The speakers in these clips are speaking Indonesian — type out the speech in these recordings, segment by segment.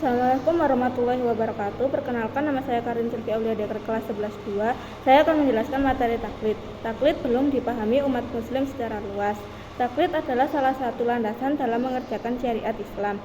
Assalamualaikum warahmatullahi wabarakatuh. Perkenalkan, nama saya Karin Sylvi Auliadia kelas 11-2. Saya akan menjelaskan materi taklid. Taklid belum dipahami umat muslim secara luas. Taklid adalah salah satu landasan dalam mengerjakan syariat Islam.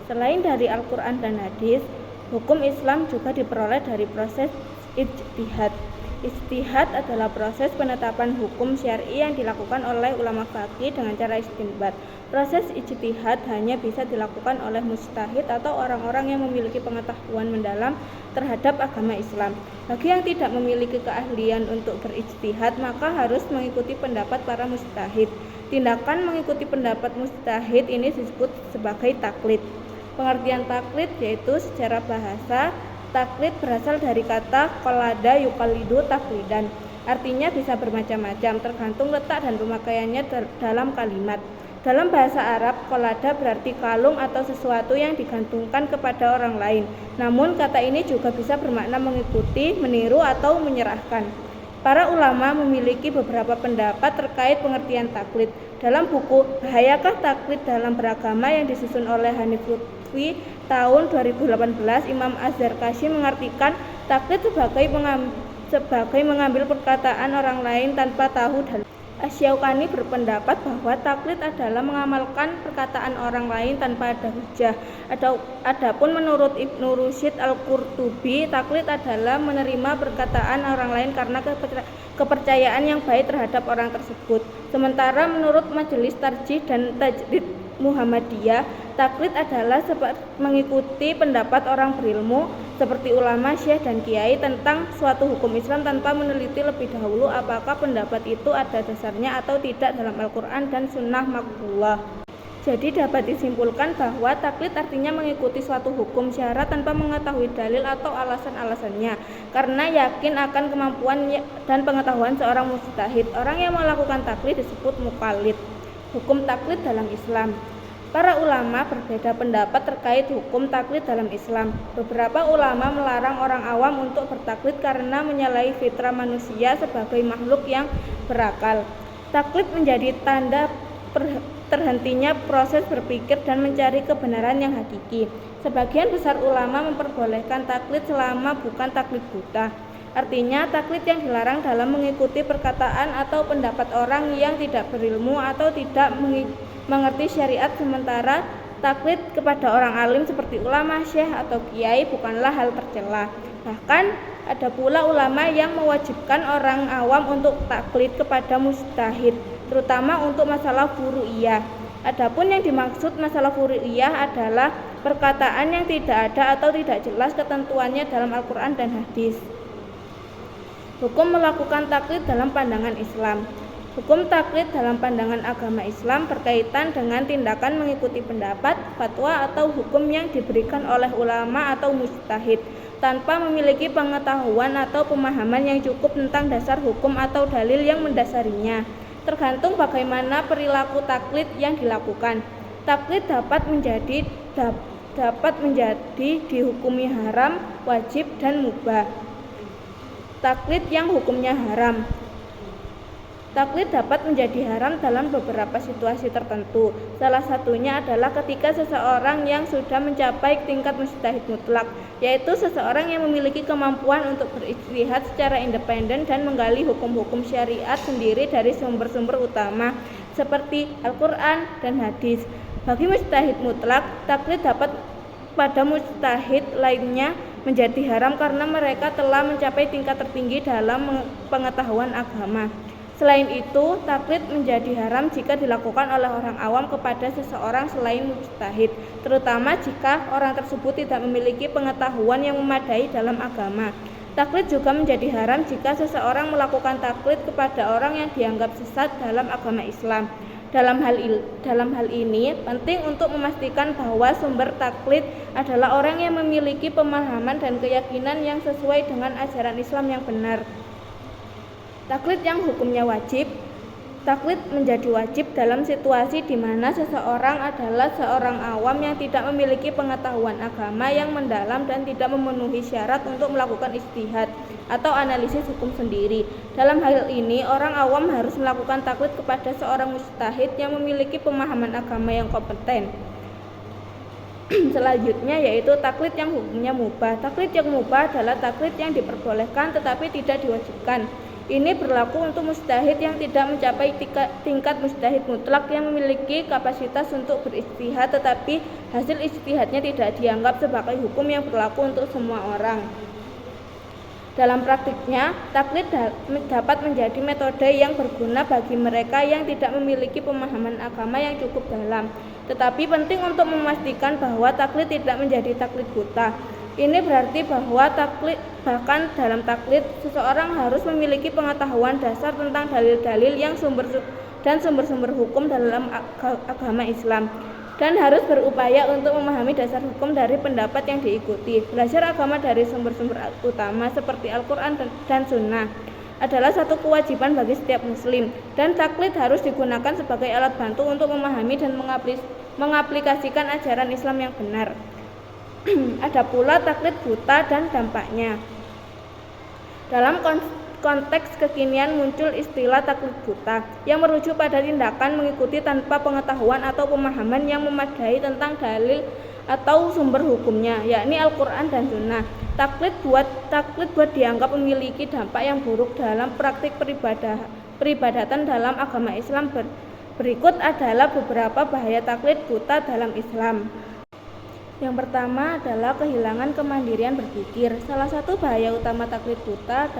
Selain dari Al-Quran dan hadis, hukum Islam juga diperoleh dari proses ijtihad. Ijtihad adalah proses penetapan hukum syar'i yang dilakukan oleh ulama faqih dengan cara istinbat. Proses ijtihad hanya bisa dilakukan oleh mujtahid atau orang-orang yang memiliki pengetahuan mendalam terhadap agama Islam. Bagi yang tidak memiliki keahlian untuk berijtihad, maka harus mengikuti pendapat para mujtahid. Tindakan mengikuti pendapat mujtahid ini disebut sebagai taklid. Pengertian taklid yaitu secara bahasa, taklid berasal dari kata qalada yuqallidu taklidan. Artinya bisa bermacam-macam, tergantung letak dan pemakaiannya dalam kalimat. Dalam bahasa Arab, qalada berarti kalung atau sesuatu yang digantungkan kepada orang lain. Namun kata ini juga bisa bermakna mengikuti, meniru, atau menyerahkan. Para ulama memiliki beberapa pendapat terkait pengertian taklid. Dalam buku Bahayakah Taklid dalam Beragama yang disusun oleh Hanif Lutfi tahun 2018, Imam Az-Zarkashi mengartikan taklid sebagai mengambil perkataan orang lain tanpa tahu dan Asy-Syaukani berpendapat bahwa taklid adalah mengamalkan perkataan orang lain tanpa ada hujah. Adapun menurut Ibnu Rusyid Al-Qurtubi, taklid adalah menerima perkataan orang lain karena kepercayaan yang baik terhadap orang tersebut. Sementara menurut Majelis Tarjih dan Tajdid Muhammadiyah, taklid adalah mengikuti pendapat orang berilmu seperti ulama, syekh, dan kiai tentang suatu hukum Islam tanpa meneliti lebih dahulu apakah pendapat itu ada dasarnya atau tidak dalam Al-Quran dan Sunnah Maqbulah. Jadi dapat disimpulkan bahwa taklid artinya mengikuti suatu hukum syara tanpa mengetahui dalil atau alasan-alasannya, karena yakin akan kemampuan dan pengetahuan seorang mujtahid. Orang yang melakukan taklid disebut muqallid. Hukum taklid dalam Islam. Para ulama berbeda pendapat terkait hukum taklid dalam Islam. Beberapa ulama melarang orang awam untuk bertaklid karena menyalahi fitrah manusia sebagai makhluk yang berakal. Taklid menjadi tanda terhentinya proses berpikir dan mencari kebenaran yang hakiki. Sebagian besar ulama memperbolehkan taklid selama bukan taklid buta. Artinya, taklid yang dilarang dalam mengikuti perkataan atau pendapat orang yang tidak berilmu atau tidak mengerti syariat, sementara taklid kepada orang alim seperti ulama, syekh, atau kiai bukanlah hal tercela. Bahkan ada pula ulama yang mewajibkan orang awam untuk taklid kepada mujtahid, terutama untuk masalah furu'iyah. Adapun yang dimaksud masalah furu'iyah adalah perkataan yang tidak ada atau tidak jelas ketentuannya dalam Al-Quran dan hadis. Hukum melakukan taklid dalam pandangan Islam. Hukum taklid dalam pandangan agama Islam berkaitan dengan tindakan mengikuti pendapat, fatwa, atau hukum yang diberikan oleh ulama atau mujtahid tanpa memiliki pengetahuan atau pemahaman yang cukup tentang dasar hukum atau dalil yang mendasarinya. Tergantung bagaimana perilaku taklid yang dilakukan. Taklid dapat menjadi dihukumi haram, wajib, dan mubah. Taklid yang hukumnya haram. Taklid dapat menjadi haram dalam beberapa situasi tertentu. Salah satunya adalah ketika seseorang yang sudah mencapai tingkat mujtahid mutlak, yaitu seseorang yang memiliki kemampuan untuk berijtihad secara independen dan menggali hukum-hukum syariat sendiri dari sumber-sumber utama seperti Al-Quran dan hadis. Bagi mujtahid mutlak, taklid dapat pada mujtahid lainnya menjadi haram karena mereka telah mencapai tingkat tertinggi dalam pengetahuan agama. Selain itu, taklid menjadi haram jika dilakukan oleh orang awam kepada seseorang selain mujtahid, terutama jika orang tersebut tidak memiliki pengetahuan yang memadai dalam agama. Taklid juga menjadi haram jika seseorang melakukan taklid kepada orang yang dianggap sesat dalam agama Islam. Dalam hal ini, penting untuk memastikan bahwa sumber taklid adalah orang yang memiliki pemahaman dan keyakinan yang sesuai dengan ajaran Islam yang benar. Taklid yang hukumnya wajib. Taklid menjadi wajib dalam situasi di mana seseorang adalah seorang awam yang tidak memiliki pengetahuan agama yang mendalam dan tidak memenuhi syarat untuk melakukan ijtihad atau analisis hukum sendiri. Dalam hal ini, orang awam harus melakukan taklid kepada seorang mujtahid yang memiliki pemahaman agama yang kompeten. selanjutnya yaitu taklid yang hukumnya mubah. Taklid yang mubah adalah taklid yang diperbolehkan tetapi tidak diwajibkan. Ini berlaku untuk mujtahid yang tidak mencapai tingkat mujtahid mutlak yang memiliki kapasitas untuk berijtihad, tetapi hasil ijtihadnya tidak dianggap sebagai hukum yang berlaku untuk semua orang. Dalam praktiknya, taklid dapat menjadi metode yang berguna bagi mereka yang tidak memiliki pemahaman agama yang cukup dalam. Tetapi penting untuk memastikan bahwa taklid tidak menjadi taklid buta. Ini berarti bahwa bahkan dalam taklid, seseorang harus memiliki pengetahuan dasar tentang dalil-dalil yang sumber-sumber hukum dalam agama Islam, dan harus berupaya untuk memahami dasar hukum dari pendapat yang diikuti. Belajar agama dari sumber-sumber utama seperti Al-Quran dan Sunnah adalah satu kewajiban bagi setiap muslim, dan taklid harus digunakan sebagai alat bantu untuk memahami dan mengaplikasikan ajaran Islam yang benar. Ada pula taklid buta dan dampaknya. Dalam konteks kekinian muncul istilah taklid buta yang merujuk pada tindakan mengikuti tanpa pengetahuan atau pemahaman yang memadai tentang dalil atau sumber hukumnya, yakni Al-Quran dan Sunnah. Taklid buat dianggap memiliki dampak yang buruk dalam praktik peribadatan dalam agama Islam. Berikut adalah beberapa bahaya taklid buta dalam Islam. Yang pertama adalah kehilangan kemandirian berpikir. Salah satu bahaya utama taklid buta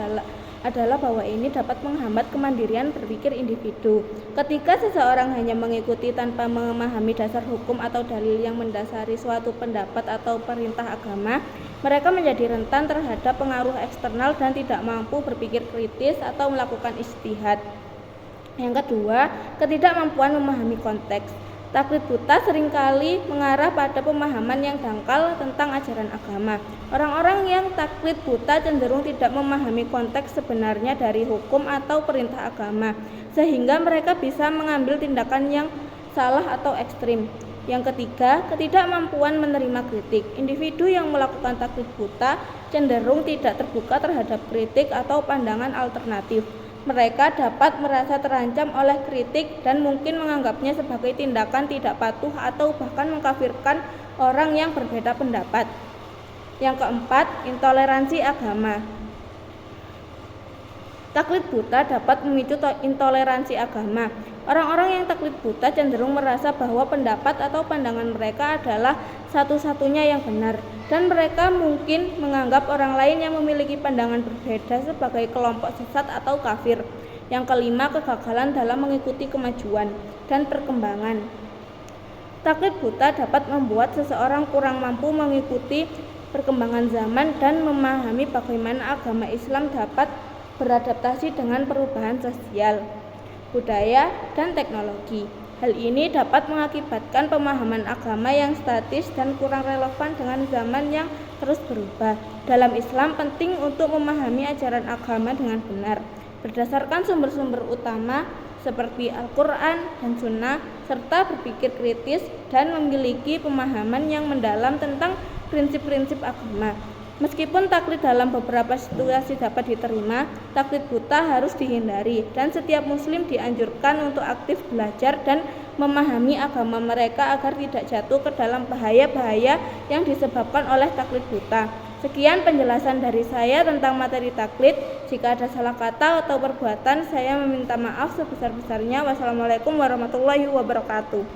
adalah bahwa ini dapat menghambat kemandirian berpikir individu. Ketika seseorang hanya mengikuti tanpa memahami dasar hukum atau dalil yang mendasari suatu pendapat atau perintah agama, mereka menjadi rentan terhadap pengaruh eksternal dan tidak mampu berpikir kritis atau melakukan ijtihad. Yang kedua, ketidakmampuan memahami konteks. Taklid buta seringkali mengarah pada pemahaman yang dangkal tentang ajaran agama. Orang-orang yang taklid buta cenderung tidak memahami konteks sebenarnya dari hukum atau perintah agama, sehingga mereka bisa mengambil tindakan yang salah atau ekstrim. Yang ketiga, ketidakmampuan menerima kritik. Individu yang melakukan taklid buta cenderung tidak terbuka terhadap kritik atau pandangan alternatif. Mereka dapat merasa terancam oleh kritik dan mungkin menganggapnya sebagai tindakan tidak patuh atau bahkan mengkafirkan orang yang berbeda pendapat. Yang keempat, intoleransi agama. Taklid buta dapat memicu intoleransi agama. Orang-orang yang taklid buta cenderung merasa bahwa pendapat atau pandangan mereka adalah satu-satunya yang benar, dan mereka mungkin menganggap orang lain yang memiliki pandangan berbeda sebagai kelompok sesat atau kafir. Yang kelima, kegagalan dalam mengikuti kemajuan dan perkembangan. Taklid buta dapat membuat seseorang kurang mampu mengikuti perkembangan zaman dan memahami bagaimana agama Islam dapat beradaptasi dengan perubahan sosial, budaya, dan teknologi. Hal ini dapat mengakibatkan pemahaman agama yang statis dan kurang relevan dengan zaman yang terus berubah. Dalam Islam, penting untuk memahami ajaran agama dengan benar, berdasarkan sumber-sumber utama seperti Al-Quran dan Sunnah, serta berpikir kritis dan memiliki pemahaman yang mendalam tentang prinsip-prinsip agama. Meskipun taklid dalam beberapa situasi dapat diterima, taklid buta harus dihindari, dan setiap muslim dianjurkan untuk aktif belajar dan memahami agama mereka agar tidak jatuh ke dalam bahaya-bahaya yang disebabkan oleh taklid buta. Sekian penjelasan dari saya tentang materi taklid. Jika ada salah kata atau perbuatan, saya meminta maaf sebesar-besarnya. Wassalamualaikum warahmatullahi wabarakatuh.